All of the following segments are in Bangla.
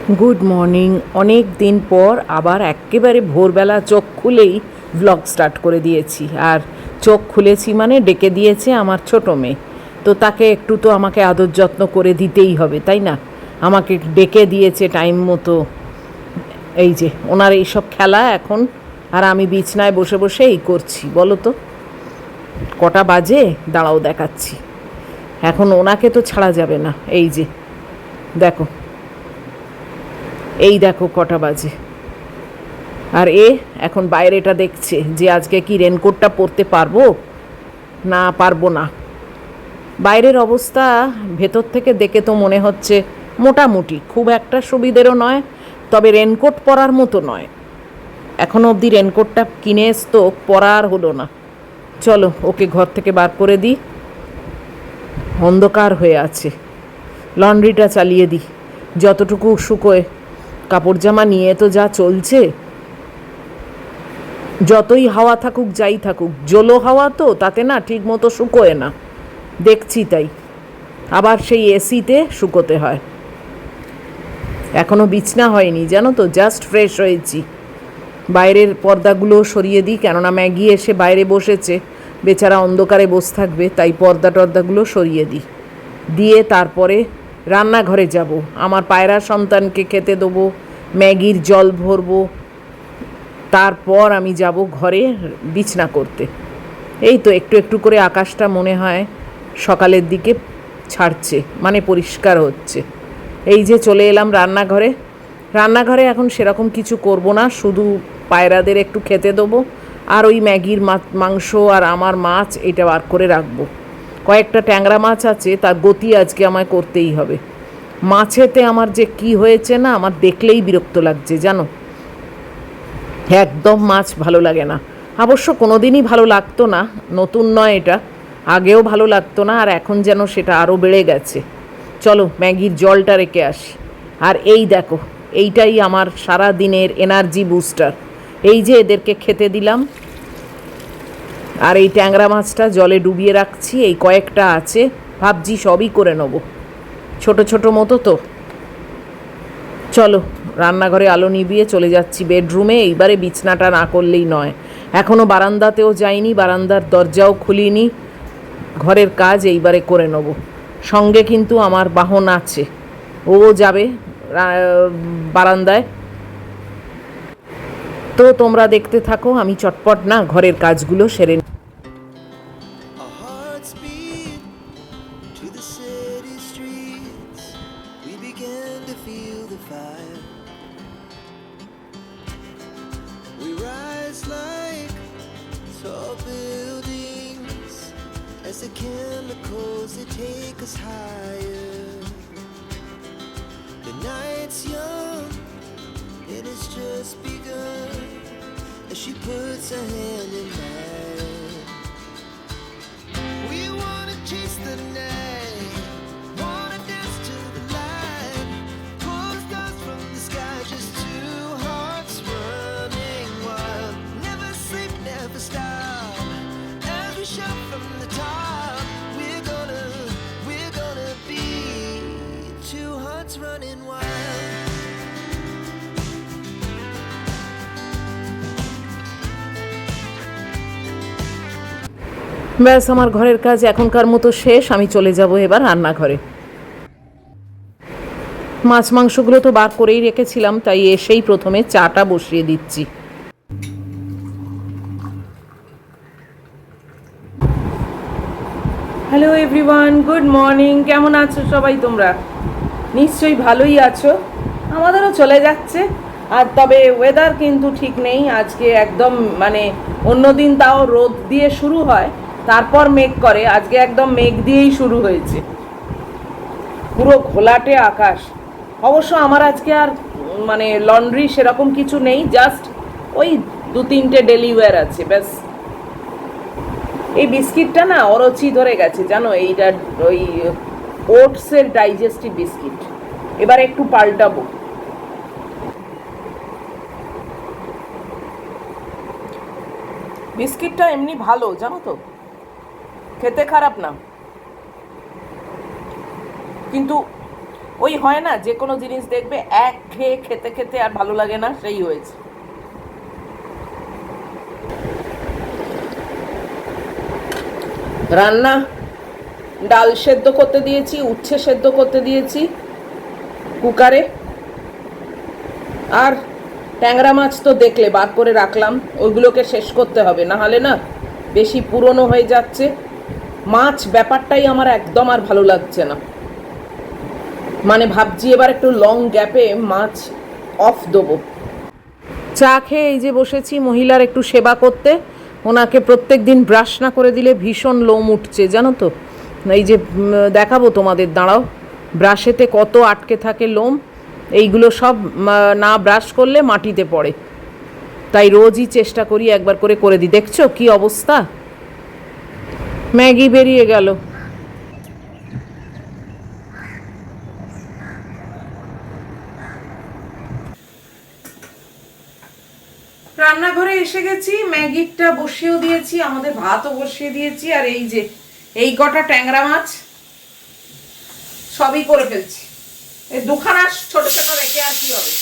Good morning. অনেক দিন পর আবার একেবারে ভোরবেলা চোখ খুলেই ভ্লগ স্টার্ট করে দিয়েছি। আর চোখ খুলেছি মানে ডেকে দিয়েছে আমার ছোটো মেয়ে, তো তাকে একটু তো আমাকে আদর যত্ন করে দিতেই হবে, তাই না? আমাকে ডেকে দিয়েছে টাইম মতো। এই যে ওনার এইসব খেলা এখন, আর আমি বিছনায় বসে বসে এই করছি। বলো তো কটা বাজে? দাঁড়াও দেখাচ্ছি। এখন ওনাকে তো ছাড়া যাবে না। এই যে দেখো, এই দেখো কটা বাজে। আর এখন বাইরেটা দেখছে যে আজকে কি রেনকোটটা পরতে পারবো না পারবো না। বাইরের অবস্থা ভেতর থেকে দেখে তো মনে হচ্ছে মোটামুটি, খুব একটা সুবিধেরও নয়, তবে রেনকোট পরার মতো নয়। এখনও অবধি রেনকোটটা কিনে এসতো, পরার হলো না। চলো ওকে ঘর থেকে বার করে দিই, অন্ধকার হয়ে আছে। লন্ড্রিটা চালিয়ে দিই, যতটুকু শুকোয়। কাপড় জামা নিয়ে তো যা চলছে, যতই হাওয়া থাকুক যাই থাকুক, জলো হাওয়া তো তাতে না ঠিক মতো শুকোয় না, দেখছি তাই। আবার সেই এসিতে শুকোতে হয়। এখনও বিছনা হয়নি জানো তো, জাস্ট ফ্রেশ হয়েছি। বাইরের পর্দাগুলো সরিয়ে দিই, কেননা ম্যাগি এসে বাইরে বসেছে, বেচারা অন্ধকারে বসে থাকবে, তাই পর্দা টর্দাগুলো সরিয়ে দিই। দিয়ে তারপরে রান্নাঘরে যাব, আমার পায়রা সন্তানকে খেতে দেবো, ম্যাগির জল ভরবো, তারপর আমি যাব ঘরে বিছনা করতে। এই তো একটু একটু করে আকাশটা মনে হয় সকালের দিকে ছাড়ছে, মানে পরিষ্কার হচ্ছে। এই যে চলে এলাম রান্নাঘরে। রান্নাঘরে এখন সেরকম কিছু করব না, শুধু পায়রাদের একটু খেতে দেবো, আর ওই ম্যাগির মাংস আর আমার মাছ এটা বার করে রাখবো। কয়েকটা ট্যাংরা মাছ আছে, তার গতি আজকে আমায় করতেই হবে। মাছেতে আমার যে কি হয়েছে না, আমার দেখলেই বিরক্ত লাগছে জানো, একদম মাছ ভালো লাগে না। অবশ্য কোনো দিনই ভালো লাগতো না, নতুন নয় এটা, আগেও ভালো লাগতো না, আর এখন যেন সেটা আরও বেড়ে গেছে। চলো ম্যাগির জলটা রেখে আসি। আর এই দেখো, এইটাই আমার সারা দিনের এনার্জি বুস্টার। এই যে এদেরকে খেতে দিলাম, আর এই ট্যাংরা মাছটা জলে ডুবিয়ে রাখছি, এই কয়েকটা আছে, ভাবছি সবই করে নেব, ছোট ছোট মতো তো। চলো রান্নাঘরে আলো নিভিয়ে চলে যাচ্ছি বেডরুমে। এইবারে বিছনাটা না করলেই নয়। এখনও বারান্দাতেও যাইনি, বারান্দার দরজাও খুলিনি। ঘরের কাজ এইবারে করে নেব। সঙ্গে কিন্তু আমার বাহন আছে, ও যাবে বারান্দায়। তো তোমরা দেখতে থাকো, আমি চটপট না ঘরের কাজগুলো সেরে নিই। Our hearts beat to the city streets. We began to feel the fire. We rise like tall buildings as the chemicals they take us higher. The night's young and it's just begun as she puts her hand in mine. We wanna chase the night, wanna dance to the light, pull stars from the sky, just two hearts running wild. Never sleep, never stop, as we shout from the top. We're gonna be two hearts running wild. ব্যাস আমার ঘরের কাজ এখনকার মতো শেষ। আমি চলে যাব এবার রান্নাঘরে। মাছ মাংসগুলো তো বার করেই রেখেছিলাম, তাই এসেই প্রথমে চাটা বসিয়ে দিচ্ছি। Hello everyone, good morning. কেমন আছো সবাই তোমরা? নিশ্চয়ই ভালোই আছো। আমাদেরও চলে যাচ্ছে। আর তবে ওয়েদার কিন্তু ঠিক নেই আজকে একদম, মানে অন্যদিন তাও রোদ দিয়ে শুরু হয়, তারপর মেঘ করে, আজকে একদম মেঘ দিয়েই শুরু হয়েছে, পুরো ঘোলাটে আকাশ। অবশ্য আমার আজকে আর মানে লন্ড্রি সেরকম কিছু নেই, জাস্ট ওই 2-3টে ডেলি ওয়্যার আছে ব্যাস। এই বিস্কিটটা না অরুচি ধরে গেছে জানো, এইটা ওই ওটসের ডাইজেস্টিভ বিস্কিট, এবার একটু পাল্টাবো। বিস্কিটটা এমনি ভালো জানো তো, খেতে খারাপ না, কিন্তু ওই হয় না, যে কোনো জিনিস দেখবে এক খেয়ে খেতে খেতে আর ভালো লাগে না, সেই হয়েছে। রান্না ডাল সেদ্ধ করতে দিয়েছি, উচ্ছে সেদ্ধ করতে দিয়েছি কুকারে, আর ট্যাংরা মাছ তো দেখলে বার করে রাখলাম, ওইগুলোকে শেষ করতে হবে, না হলে না বেশি পুরনো হয়ে যাচ্ছে। মাছ ব্যাপারটাই আমার একদম আর ভালো লাগছে না, মানে ভাবছি এবার একটু লং গ্যাপে মাছ অফ দেবো। চা খেয়ে এই যে বসেছি মহিলার একটু সেবা করতে। ওনাকে প্রত্যেক দিন ব্রাশ না করে দিলে ভীষণ লোম উঠছে জানো তো। এই যে দেখাবো তোমাদের, দাঁড়াও, ব্রাশেতে কত আটকে থাকে লোম, এইগুলো সব না ব্রাশ করলে মাটিতে পড়ে, তাই রোজই চেষ্টা করি একবার করে করে দিই। দেখছো কি অবস্থা, ম্যাগি বেরিয়ে গেল। রান্নাঘরে এসে গেছি, ম্যাগিটা বসিয়েও দিয়েছি, আমাদের ভাতও বসিয়ে দিয়েছি, আর এই যে এই কটা ট্যাংরা মাছ সবই করে ফেলছি। এই দুখানা ছোট ছোট রেখে আর কি হবে।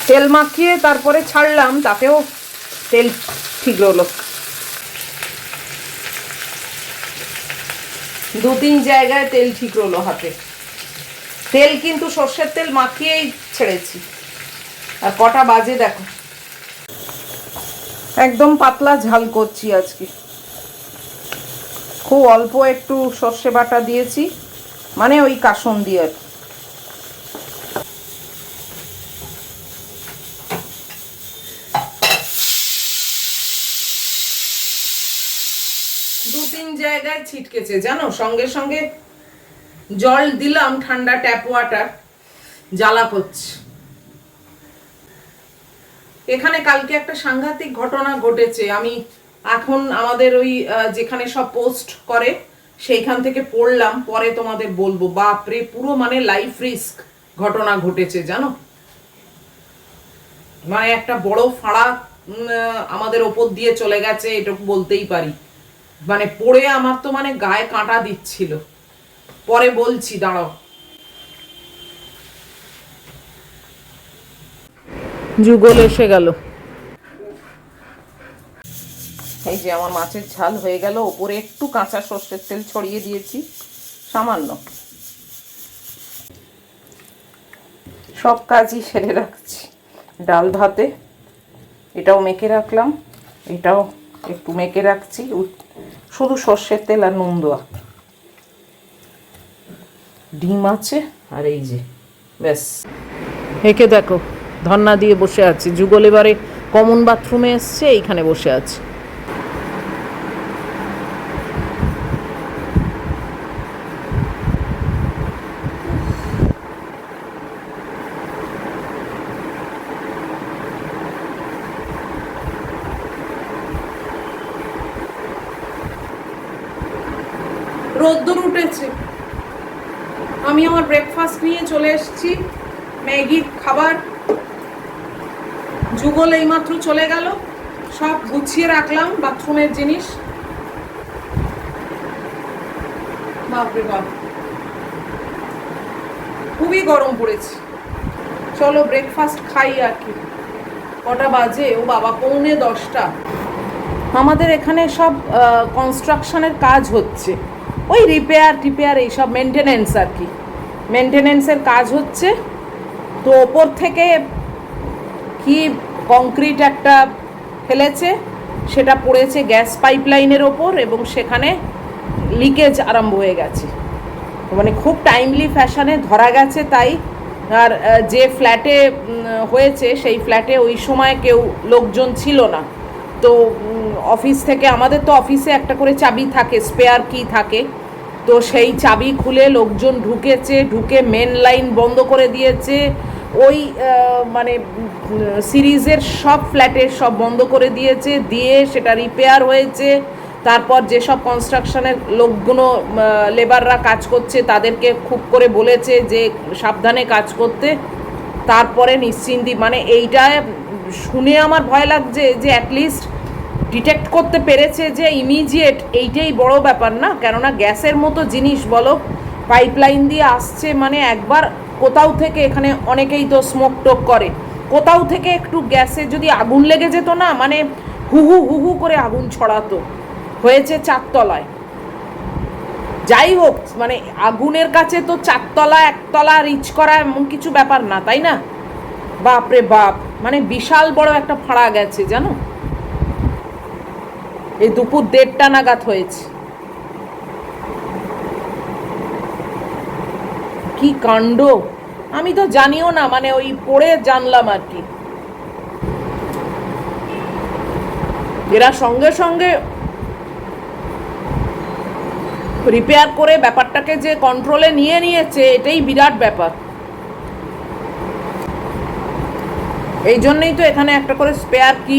তেল মাখিয়ে তারপরে ছাড়লাম, তাতেও তেল ঠিক হলো। 2-3 জায়গায় তেল ঠিক হলো হাতে। তেল কিন্তু সর্ষের তেল মাখিয়েই ছেড়েছি। আর কটা বাজে দেখো, একদম পাতলা ঝাল করছি আজকে, খুব অল্প একটু সর্ষে বাটা দিয়েছি, মানে ওই কাসন দিয়ে আর কি। দু-তিন জায়গায় ছিটকেছে জানো, সঙ্গে সঙ্গে জল দিলাম, ঠান্ডা ট্যাপ ওয়াটার, জ্বালা করছে। এখানে কালকে একটা সাংঘাতিক ঘটনা ঘটেছে, আমি এখন আমাদের ওই যেখানে সব পোস্ট করে সেইখান থেকে পড়লাম, পরে তোমাদের বলবো। বাপরে, পুরো মানে লাইফ রিস্ক ঘটনা ঘটেছে জানো, মানে একটা বড় ফাড়া আমাদের ওপর দিয়ে চলে গেছে, এটুকু বলতেই পারি। মানে পড়ে আমার তো মানে গায়ে কাঁটা দিচ্ছিল, পরে বলছি, দাঁড়াও। যুগল এসে গেল। এই যে আমার মাছের ঝাল হয়ে গেল, ওপরে একটু কাঁচা সর্ষের তেল ছড়িয়ে দিয়েছি সামান্য। সব কাজই সেরে রাখছি, ডাল ভাতে এটাও মেখে রাখলাম, এটাও একটু মেখে রাখছি, শুধু সর্ষের তেল আর নুন দেওয়া। ডিম আছে, আর এই যে ব্যাস। একে দেখো ধন্না দিয়ে বসে আছে, যুগল এবারে কমন বাথরুমে এসছে, এইখানে বসে আছে। রোদ্দুর উঠেছে, আমি আমার ব্রেকফাস্ট নিয়ে চলে এসেছি, ম্যাগির খাবার। যুগল এইমাত্র চলে গেল, সব গুছিয়ে রাখলাম বাথরুমের জিনিস। বাপরে বাপ, খুবই গরম পড়েছে। চলো ব্রেকফাস্ট খাই আর কি। কটা বাজে? ও বাবা, 9:45। আমাদের এখানে সব কনস্ট্রাকশনের কাজ হচ্ছে, ওই রিপেয়ার এইসব মেনটেনেন্স আর কি, মেনটেনেন্সের কাজ হচ্ছে। তো ওপর থেকে কি কংক্রিট একটা ফেলেছে, সেটা পড়েছে গ্যাস পাইপলাইনের ওপর, এবং সেখানে লিকেজ আরম্ভ হয়ে গেছে, মানে খুব টাইমলি ফ্যাশনে ধরা গেছে। তাই আর যে ফ্ল্যাটে হয়েছে সেই ফ্ল্যাটে ওই সময় কেউ লোকজন ছিল না, তো অফিস থেকে, আমাদের তো অফিসে একটা করে চাবি থাকে, স্পেয়ার কি থাকে, তো সেই চাবি খুলে লোকজন ঢুকেছে, ঢুকে মেন লাইন বন্ধ করে দিয়েছে, ওই মানে সিরিজের সব ফ্ল্যাটের সব বন্ধ করে দিয়েছে, দিয়ে সেটা রিপেয়ার হয়েছে, তারপর যেসব কনস্ট্রাকশনের লোকগুলো লেবাররা কাজ করছে তাদেরকে খুব করে বলেছে যে সাবধানে কাজ করতে, তারপরে নিশ্চিন্তি, মানে এইটা শুনে আমার ভয় লাগছে যে অ্যাটলিস্ট ডিটেক্ট করতে পেরেছে যে ইমিডিয়েট, এইটাই বড় ব্যাপার না? কেননা গ্যাসের মতো জিনিস বলো, পাইপলাইন দিয়ে আসছে, মানে একবার কোথাও থেকে, এখানে অনেকেই তো স্মোক টোক করে, কোথাও থেকে একটু গ্যাসে যদি আগুন লেগে যেত না, মানে হুহু হুহু করে আগুন ছড়াতো। হয়েছে 4 তলায়, যাই হোক, মানে আগুনের কাছে তো 4 তলা 1 তলা রিচ করা এমন কিছু ব্যাপার না, তাই না? বাপরে বাপ, মানে বিশাল বড় একটা ফাড়া গেছে জানো, এই দুপুর 1:30টা নাগাদ হয়েছে। কি কাণ্ড, আমি তো জানিও না, মানে ওই পড়ে জানলাম আর কি। এরা সঙ্গে সঙ্গে রিপেয়ার করে ব্যাপারটাকে যে কন্ট্রোলে নিয়ে নিয়েছে, এটাই বিরাট ব্যাপার। এই জন্যই তো এখানে একটা করে স্পেয়ার কি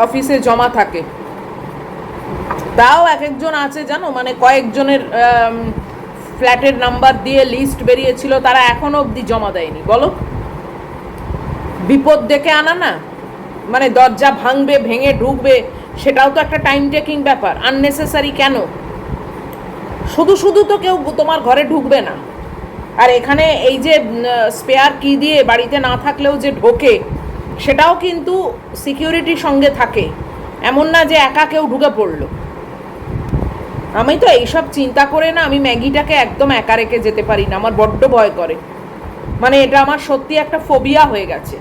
অফিসে জমা থাকে। তাও এক একজন আছে জানো, মানে কয়েকজনের ফ্ল্যাটের নাম্বার দিয়ে লিস্ট বেরিয়েছিল, তারা এখনো অবধি জমা দেয়নি। বলো, বিপদ ডেকে আনা না, মানে দরজা ভাঙবে, ভেঙে ঢুকবে, সেটাও তো একটা টাইম টেকিং ব্যাপার। আননেসেসারি কেন? শুধু শুধু তো কেউ তোমার ঘরে ঢুকবে না। আর এখানে এই যে স্পেয়ার কি দিয়ে বাড়িতে না থাকলেও যে ঢোকে, সেটাও কিন্তু সিকিউরিটির সঙ্গে থাকে, এমন না যে একা কেউ ঢুকে পড়লো। আমি তো এইসব চিন্তা করে না, আমি ম্যাগিটাকে একদম একা রেখে যেতে পারি না, আমার বড্ড ভয় করে, মানে এটা আমার সত্যি একটা ফোবিয়া হয়ে গেছে।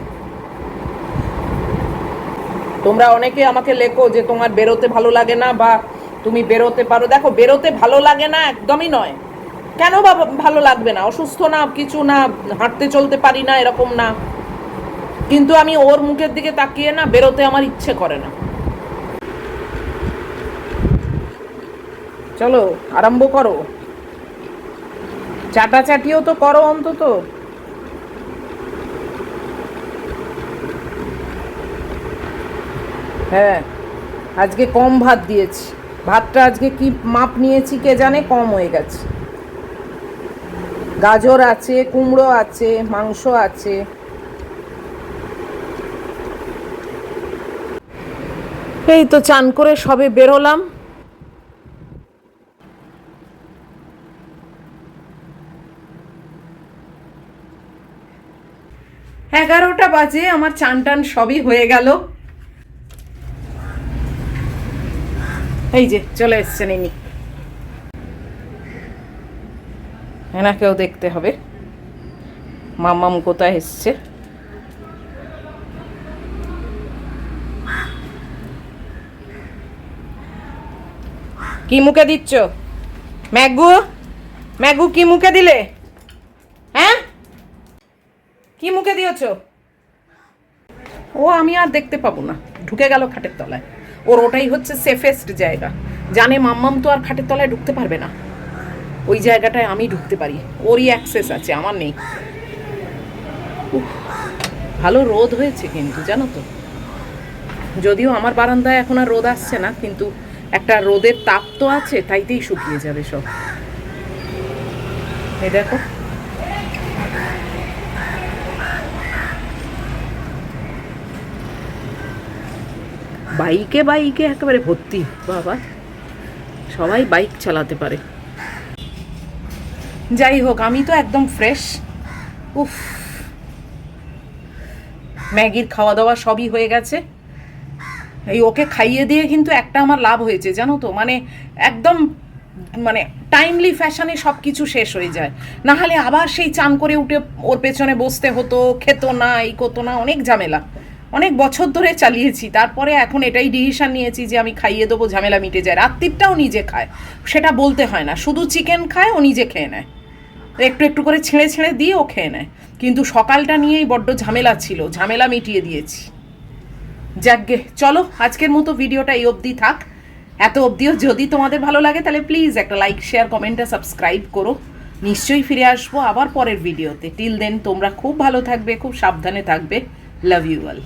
তোমরা অনেকে আমাকে লেখো যে তোমার বেরোতে ভালো লাগে না, বা তুমি বেরোতে পারো। দেখো, বেরোতে ভালো লাগে না একদমই নয়। কেন বা ভালো লাগবে না? অসুস্থ না, কিছু না, হাঁটতে চলতে পারি না এরকম না, কিন্তু আমি ওর মুখের দিকে তাকিয়ে না বেরোতে আমার ইচ্ছে করে না। চলো আরম্ভ করো, চাটাচাটিও তো করো অন্তত। হ্যাঁ, আজকে কম ভাত দিয়েছি, ভাতটা আজকে কি মাপ নিয়েছি কে জানে, কম হয়ে গেছে। গাজর আছে, কুমড়ো আছে, মাংস আছে। এই তো চান করে সবে বেরোলাম। এগারোটা বাজে, আমার চান টান সবই হয়ে গেল। এই যে চলে এসছেন ইনি, এনাকেও দেখতে হবে মাম্মাম কোথায় এসছে। কি মুখে দিচ্ছ? ম্যাগু, ম্যাগু কি মুখে দিলে? হ্যাঁ, কি মুখে দিয়েছ? ও আমি আর দেখতে পাবো না, ঢুকে গেল খাটের তলায়। ওর ওটাই হচ্ছে সেফেস্ট জায়গা, জানে মাম্মাম তো আর খাটের তলায় ঢুকতে পারবে না, ওই জায়গাটায় আমি ঢুকতে পারি, ওরই অ্যাক্সেস আছে, আমার নেই। ভালো রোদ হয়েছে কিন্তু জানো তো, যদিও আমার বারান্দায় এখন আর রোদ আসছে না, কিন্তু একটা রোদের তাপ তো আছে, তাইতেই শুকিয়ে যাবে সব। এই দেখো, বাইকে বাইকে একেবারে ভর্তি, বাবা সবাই বাইক চালাতে পারে। যাই হোক, আমি তো একদম ফ্রেশ। উফ, ম্যাগির খাওয়া দাওয়া সবই হয়ে গেছে। এই ওকে খাইয়ে দিয়ে কিন্তু একটা আমার লাভ হয়েছে জানো তো, মানে একদম মানে টাইমলি ফ্যাশনে সব কিছু শেষ হয়ে যায়, না হলে আবার সেই চান করে উঠে ওর পেছনে বসতে হতো, খেত না, এই করতো না, অনেক ঝামেলা। অনেক বছর ধরে চালিয়েছি, তারপরে এখন এটাই ডিসিশন নিয়েছি যে আমি খাইয়ে দেবো, ঝামেলা মিটে যায়। রাত্রিরটাও নিজে খায়, সেটা বলতে হয় না, শুধু চিকেন খায়, ও নিজে খেয়ে নেয়, একটু একটু করে ছেড়ে ছেড়ে দিয়ে ও খেয়ে নেয়। কিন্তু সকালটা নিয়েই বড্ড ঝামেলা ছিল, ঝামেলা মিটিয়ে দিয়েছি। যাকগে, চলো আজকের মতো ভিডিওটা এই অবধি থাক। এত অবধিও যদি তোমাদের ভালো লাগে তাহলে প্লিজ একটা লাইক, শেয়ার, কমেন্ট আর সাবস্ক্রাইব করো। নিশ্চয়ই ফিরে আসবো আবার পরের ভিডিওতে। টিল দেন তোমরা খুব ভালো থাকবে, খুব সাবধানে থাকবে। Love you all.